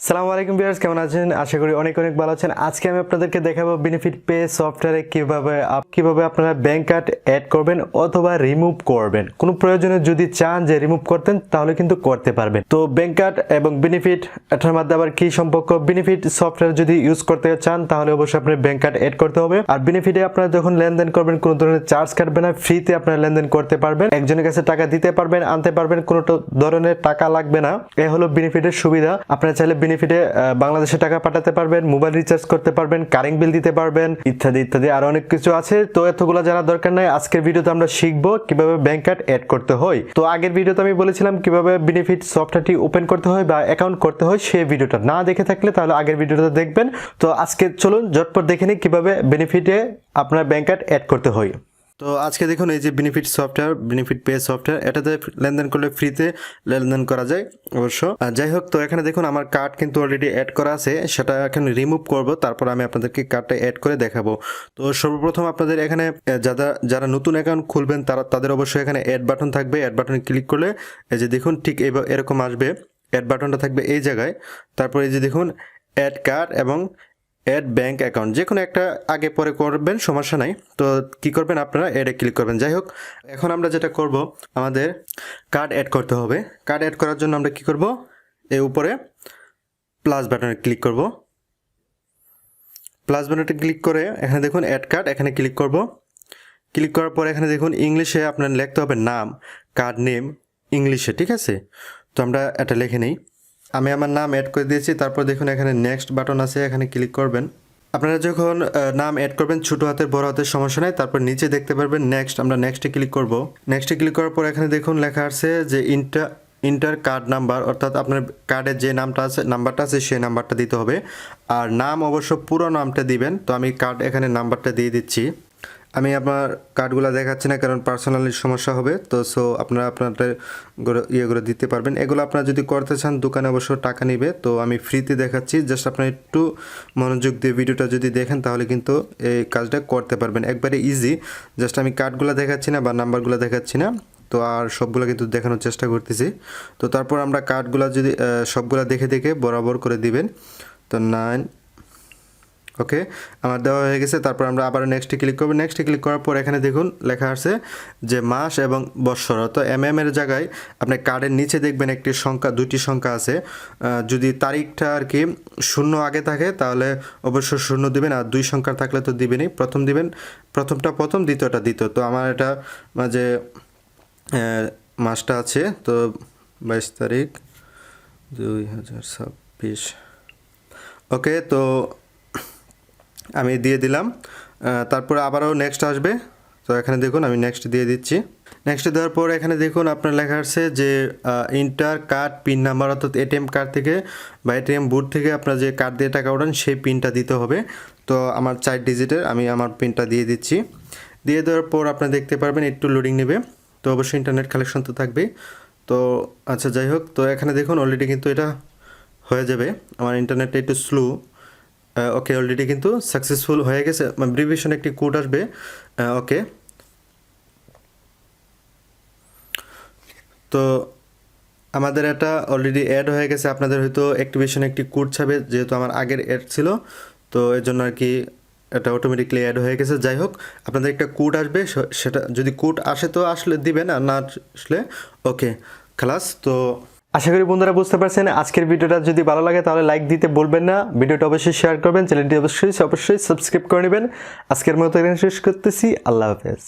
আসসালামু আলাইকুম ভিউয়ার্স, কেমন আছেন? আশা করি অনেক অনেক ভালো আছেন। আজকে আমি আপনাদেরকে দেখাবো বেনিফিট পে সফটওয়্যারে কিভাবে আপনারা ব্যাংক কার্ড অ্যাড করবেন অথবা রিমুভ করবেন। কোনো প্রয়োজনে যদি চান যে রিমুভ করতেন তাহলে কিন্তু করতে পারবেন। তো ব্যাংক কার্ড এবং বেনিফিট এটার মধ্যে আবার কি সম্পর্ক? বেনিফিট সফটওয়্যার যদি ইউজ করতে চান তাহলে অবশ্যই আপনার ব্যাংক কার্ড অ্যাড করতে হবে। আর বেনিফিটে আপনারা যখন লেনদেন করবেন কোনো ধরনের চার্জ কাটবে না, ফ্রিতে আপনারা লেনদেন করতে পারবেন। একজনের কাছে টাকা দিতে পারবেন, আনতে পারবেন, কোনো ধরনের টাকা লাগবে না। এই হলো বেনিফিটের সুবিধা। আপনারা চাইলে বেনিফিটে বাংলাদেশে টাকা পাঠাতে পারবেন, মোবাইল রিচার্জ করতে পারবেন, কারেন্ট বিল দিতে পারবেন, ইত্যাদি ইত্যাদি আরো অনেক কিছু আছে। তো এতগুলো জানার দরকার নাই। আজকের ভিডিওতে আমরা শিখবো কিভাবে ব্যাংক কার্ড অ্যাড করতে হয়। তো আগের ভিডিওতে আমি বলেছিলাম কিভাবে বেনিফিট সফটওয়্যারটি ওপেন করতে হয় বা অ্যাকাউন্ট করতে হয়। সেই ভিডিওটা না দেখে থাকলে তাহলে আগের ভিডিওটা দেখবেন। তো আজকে চলুন ঝটপট দেখে নিই কিভাবে বেনিফিটে আপনার ব্যাংক কার্ড অ্যাড করতে হয়। তো আজকে দেখুন এই যে benefit software, benefit pay software, এটাতে লেনদেন করলে ফ্রিতে লেনদেন করা যায় অবশ্য। যাই হোক, তো এখানে দেখুন আমার কার্ড কিন্তু অলরেডি অ্যাড করা আছে, সেটা এখন রিমুভ করব, তারপর আমি আপনাদেরকে কার্ডটা অ্যাড করে দেখাবো। তো সর্বপ্রথম আপনাদের এখানে যারা নতুন অ্যাকাউন্ট খুলবেন তাদের অবশ্যই এখানে অ্যাড বাটন থাকবে। অ্যাড বাটনে ক্লিক করলে এই যে দেখুন ঠিক এরকম আসবে, অ্যাড বাটনটা থাকবে এই জায়গায়। তারপর এই যে দেখুন অ্যাড কার্ড এবং অ্যাড ব্যাংক অ্যাকাউন্ট, যে কোনো একটা আগে পরে করবেন, সমস্যা নাই। তো কি করবেন আপনারা, অ্যাডে ক্লিক করবেন। যাই হোক, এখন আমরা যেটা করব, আমাদের কার্ড অ্যাড করতে হবে। কার্ড অ্যাড করার জন্য আমরা কি করব, এই উপরে প্লাস বাটনে ক্লিক করব। প্লাস বাটনে ক্লিক করে এখানে দেখুন অ্যাড কার্ড, এখানে ক্লিক করব। ক্লিক করার পর এখানে দেখুন ইংলিশে আপনার লিখতে হবে নাম, কার্ড নেম ইংলিশে, ঠিক আছে? তো আমরা এটা লিখে নিই। আমি আমার নাম অ্যাড করে দিয়েছি। তারপর দেখুন এখানে নেক্সট বাটন আছে, এখানে ক্লিক করবেন। আপনারা যখন নাম অ্যাড করবেন ছোটো হাতের বড় হাতের সমস্যা নাই। তারপর নিচে দেখতে পারবেন নেক্সট, আমরা নেক্সটে ক্লিক করব। নেক্সটে ক্লিক করার পর এখানে দেখুন লেখা আছে যে ইন্টার কার্ড নাম্বার, অর্থাৎ আপনার কার্ডের যে নামটা আছে, নাম্বারটা আছে, সেই নাম্বারটা দিতে হবে। আর নাম অবশ্য পুরো নামটা দিবেন। তো আমি কার্ড এখানে নাম্বারটা দিয়ে দিচ্ছি। আমি আমার কার্ডগুলো দেখাচ্ছি না, কারণ পার্সোনালি সমস্যা হবে। তো আপনারা আপনাদের ইয়েগুলো দিতে পারবেন। এগুলো আপনারা যদি করতে চান দোকানে অবশ্য টাকা নেবে। তো আমি ফ্রিতে দেখাচ্ছি, জাস্ট আপনারা একটু মনোযোগ দিয়ে ভিডিওটা যদি দেখেন তাহলে কিন্তু এই কাজটা করতে পারবেন, একবারে ইজি। জাস্ট আমি কার্ডগুলো দেখাচ্ছি না বা নাম্বারগুলো দেখাচ্ছি না, তো আর সবগুলো কিন্তু দেখানোর চেষ্টা করতেছি। তো তারপর আমরা কার্ডগুলো যদি সবগুলো দেখে দেখে বরাবর করে দিবেন। তো 9, ওকে, আমার দেওয়া হয়ে গেছে। তারপর আমরা আবার নেক্সটে ক্লিক করব। নেক্সটে ক্লিক করার পর এখানে দেখুন লেখা আছে যে মাস এবং বৎসর। তো এর জায়গায় আপনি কার্ডের নিচে দেখবেন একটি সংখ্যা, দুইটি সংখ্যা আছে। যদি তারিখটা আর কি 0 আগে থাকে তাহলে অবশ্য 0 দিবেন, আর 2 সংখ্যা থাকলে তো দিবেনই। প্রথম দিবেন, প্রথমটা প্রথম, দ্বিতীয়টা দ্বিতীয়। তো আমার এটা যে মাসটা আছে, তো 22 তারিখ 2026, ওকে। তো আমি দিয়ে দিলাম। তারপরে আবারও নেক্সট আসবে। তো এখানে দেখুন আমি নেক্সট দিয়ে দিচ্ছি। নেক্সট দেওয়ার পর এখানে দেখুন আপনার লেখা আছে যে ইন্টার কার্ড পিন নাম্বার, অর্থাৎ এটিএম কার্ড থেকে বা এটিএম বুথ থেকে আপনার যে কার্ড দিয়ে টাকা ওঠান সেই পিনটা দিতে হবে। তো আমার 4 ডিজিটের, আমি আমার পিনটা দিয়ে দিচ্ছি। দিয়ে দেওয়ার পর আপনারা দেখতে পারবেন একটু লোডিং নেবে। তো অবশ্যই ইন্টারনেট কানেকশন তো থাকবেই। তো আচ্ছা, যাই হোক, তো এখানে দেখুন অলরেডি কিন্তু এটা হয়ে যাবে। আমার ইন্টারনেটটা একটু স্লো। ওকে, অলরেডি কিন্তু সাকসেসফুল হয়ে গেছে। ব্রিভিয়েশন একটি কোড আসবে। ওকে, তো আমাদের এটা অলরেডি অ্যাড হয়ে গেছে। আপনাদের হয়তো অ্যাক্টিভেশন একটি কোড ছাবে, যেহেতু আমার আগের অ্যাড ছিল, তো এর জন্য আর কি এটা অটোমেটিকলি অ্যাড হয়ে গেছে। যাই হোক, আপনাদের একটা কোড আসবে, সেটা যদি কোড আসে তো আসলে দিবেন, আর না আসলে ওকে খালাস। তো আশা করি বন্ধুরা বুঝতে পারছেন। আজকের ভিডিওটা যদি ভালো লাগে তাহলে লাইক দিতে বলবেন না, ভিডিওটা অবশ্যই শেয়ার করবেন, চ্যানেলটি অবশ্যই সাবস্ক্রাইব করে নেবেন। আজকের মতো এখানে শেষ করতেছি। আল্লাহ হাফেজ।